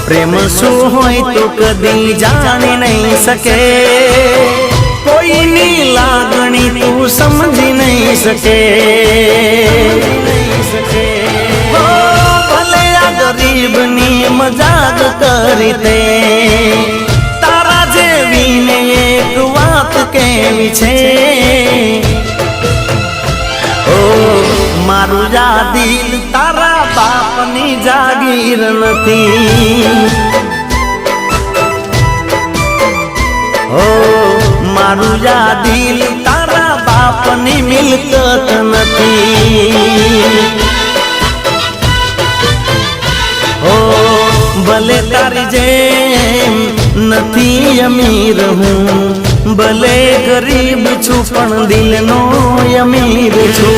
प्रेम शू होय तो कदी जानी नहीं सके, कोई नी लागणी तू समझी नहीं सके। ओ भले आ गरीब नी मजाक करी ते, तारा जेवी ने एक बात केवी छे। ओ मारू जा दिल तारा बापनी जागीर नथी। ओ मारू जा दिल तारा बापनी मिलकत नथी। ओ भले तारी जेम नथी अमीर हूँ, भले गरीब छू पण दिल नो अमीर छू।